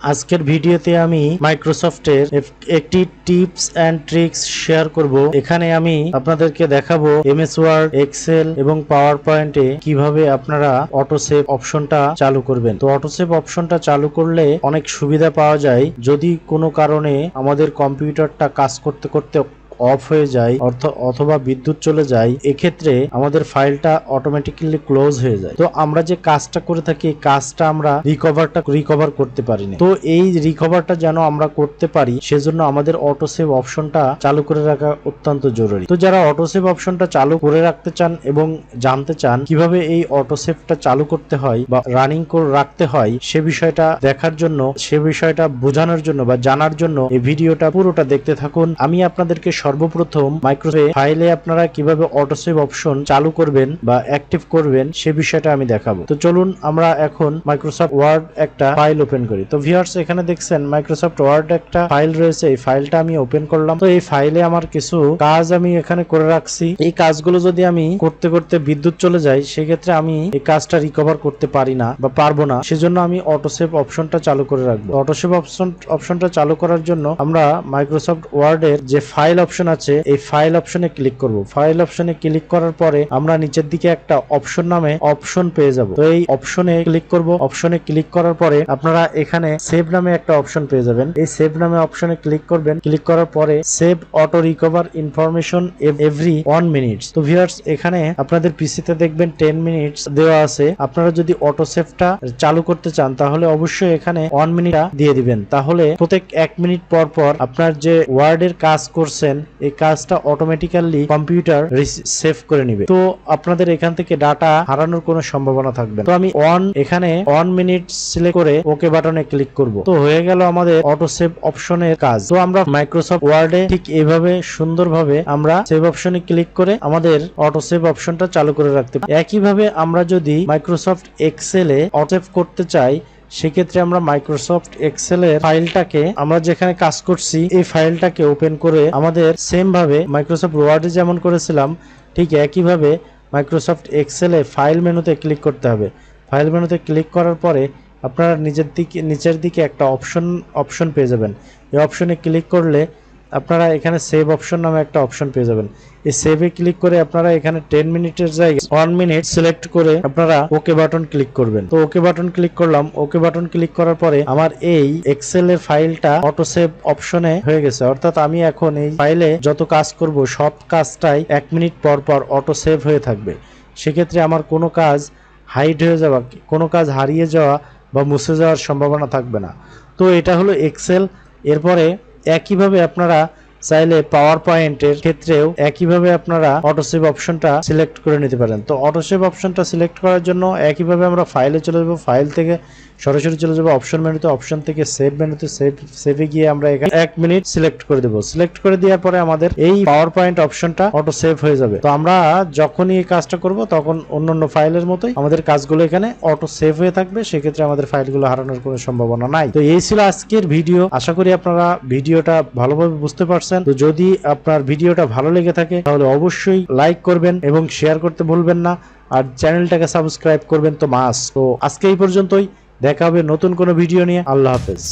আজকের ভিডিওতে আমি মাইক্রোসফটের একটি টিপস এন্ড ট্রিক্স শেয়ার করব। এখানে আমি আপনাদেরকে দেখাবো এমএস ওয়ার্ড, এক্সেল এবং পাওয়ার পয়েন্টে কিভাবে আপনারা অটোসেভ অপশনটা চালু করবেন। তো অটোসেভ অপশনটা চালু করলে অনেক সুবিধা পাওয়া যায়। যদি কোনো কারণে আমাদের কম্পিউটারটা কাজ করতে করতে অফ হয়ে যায় অথবা বিদ্যুৎ চলে যায়, এক্ষেত্রে আমাদের ফাইলটা অটোমেটিক্যালি ক্লোজ হয়ে যায়। তো আমরা যে কাজটা করে থাকি এই কাজটা আমরা রিকভার করতে পারি না। তো এই রিকভারটা যেন আমরা করতে পারি সেজন্য আমাদের অটোসেভ অপশনটা চালু করে রাখা অত্যন্ত জরুরি। তো যারা অটোসেভ অপশনটা চালু করে রাখতে চান এবং জানতে চান কিভাবে এই অটোসেভটা চালু করতে হয় বা রানিং করে রাখতে হয়, সে বিষয়টা দেখার জন্য, সে বিষয়টা বোঝানোর জন্য বা জানার জন্য এই ভিডিওটা পুরোটা দেখতে থাকুন। আমি আপনাদেরকে সর্বপ্রথম মাইক্রোসফট ফাইলে আপনারা কিভাবে অটোসেভ অপশন চালু করবেন বা অ্যাক্টিভ করবেন সে বিষয়টা আমি দেখাবো। তো চলুন আমরা এখন মাইক্রোসফট ওয়ার্ড একটা ফাইল ওপেন করি। তো ভিউয়ার্স, এখানে দেখছেন মাইক্রোসফট ওয়ার্ড একটা ফাইল রয়েছে। এই ফাইলটা আমি ওপেন করলাম। তো এই ফাইলে আমার কিছু কাজ আমি এখানে করে রাখছি। এই কাজগুলো যদি আমি করতে করতে বিদ্যুৎ চলে যায়, সেক্ষেত্রে আমি এই কাজটা রিকভার করতে পারি না বা পারবো না। সেজন্য আমি অটোসেভ অপশনটা চালু করে রাখবো। অটোসেভ অপশনটা চালু করার জন্য আমরা মাইক্রোসফট ওয়ার্ডের যে ফাইল অপশন আছে, এই ফাইল অপশনে ক্লিক করব। ফাইল অপশনে ক্লিক করার পরে আমরা নিচের দিকে একটা অপশন নামে অপশন পেয়ে যাব। তো এই অপশনে ক্লিক করব। অপশনে ক্লিক করার পরে আপনারা এখানে সেভ নামে একটা অপশন পেয়ে যাবেন। এই সেভ নামে অপশনে ক্লিক করবেন। ক্লিক করার পরে save auto recover information every 1 minute. তো ভিউয়ার্স, এখানে আপনাদের পিসিতে দেখবেন 10 মিনিটস দেওয়া আছে। আপনারা যদি অটো সেভটা চালু করতে চান তাহলে অবশ্যই এখানে 1 মিনিট দিয়ে দিবেন। তাহলে প্রত্যেক 1 মিনিট পর পর আপনার যে ওয়ার্ডের কাজ করছেন এই কাজটা অটোমেটিক্যালি কম্পিউটার সেভ করে নিবে। তো আপনাদের এখান থেকে ডাটা হারানোর কোনো সম্ভাবনা থাকবে না। তো আমি এখানে 1 মিনিট সিলেক্ট করে ওকে বাটনে ক্লিক করব। তো হয়ে গেল আমাদের অটো সেভ অপশনের কাজ। তো আমরা মাইক্রোসফট ওয়ার্ডে ঠিক এইভাবে সুন্দরভাবে আমরা সেভ অপশনে ক্লিক করে আমাদের অটো সেভ অপশনটা চালু করে রাখতে পারি। একইভাবে আমরা যদি মাইক্রোসফট এক্সেলে অটো সেভ করতে চাই, সেক্ষেত্রে আমরা মাইক্রোসফট এক্সেল এর ফাইলটাকে, আমরা যেখানে কাজ করছি এই ফাইলটাকে ওপেন করে আমাদের সেম ভাবে মাইক্রোসফট ওয়ার্ডে যেমন করেছিলাম ঠিক একইভাবে মাইক্রোসফট এক্সেল এ ফাইল মেনুতে ক্লিক করতে হবে। ফাইল মেনুতে ক্লিক করার পরে আপনারা নিচের দিকে একটা অপশন পেয়ে যাবেন। এই অপশনে ক্লিক করলে আপনারা এখানে সেভ অপশন নামে একটা অপশন পেয়ে যাবেন। এই সেভে ক্লিক করে আপনারা এখানে 10 মিনিটের জায়গায় 1 মিনিট সিলেক্ট করে আপনারা ওকে বাটন ক্লিক করবেন। তো ওকে বাটন ক্লিক করলাম। ওকে বাটন ক্লিক করার পরে আমার এই এক্সেল এর ফাইলটা অটো সেভ অপশনে হয়ে গেছে। অর্থাৎ আমি এখন এই ফাইলে যত কাজ করব সব কাজটাই 1 মিনিট পর পর অটো সেভ হয়ে থাকবে। সেক্ষেত্রে আমার কোনো কাজ হাইড হয়ে যাওয়া, কোনো কাজ হারিয়ে যাওয়া বা মুছে যাওয়ার সম্ভাবনা থাকবে না। তো এটা হলো এক্সেল। এরপরে একইভাবে আপনারা চাইলে পাওয়ার পয়েন্টের ক্ষেত্রেও একইভাবে আপনারা অটোসেভ অপশনটা সিলেক্ট করে নিতে পারেন। তো অটোসেভ অপশনটা সিলেক্ট করার জন্য একইভাবে আমরা ফাইলে চলে যাব। ফাইল থেকে সরাসরি চলে যাব অপশন মেনুতে। অপশন থেকে সেভ মেনুতে, সেভে গিয়ে আমরা এখানে 1 মিনিট সিলেক্ট করে দেব। সিলেক্ট করে দেওয়ার পরে আমাদের এই পাওয়ার পয়েন্ট অপশনটা অটো সেভ হয়ে যাবে। তো আমরা যখনই এই কাজটা করব তখন অন্যান্য ফাইলের মতোই আমাদের কাজগুলো এখানে অটো সেভ হয়ে থাকবে। সেক্ষেত্রে আমাদের ফাইলগুলো হারানোর কোনো সম্ভাবনা নাই। তো এই ছিল আজকের ভিডিও। আশা করি আপনারা ভিডিওটা ভালোভাবে বুঝতে পারছেন। তো যদি আপনার ভিডিওটা ভালো লেগে থাকে তাহলে অবশ্যই লাইক করবেন এবং শেয়ার করতে ভুলবেন না। আর চ্যানেলটাকে সাবস্ক্রাইব করবেন তো মাস্ট। তো আজকে এই পর্যন্তই। দেখা হবে নতুন কোনো ভিডিও নিয়ে। আল্লাহ হাফেজ।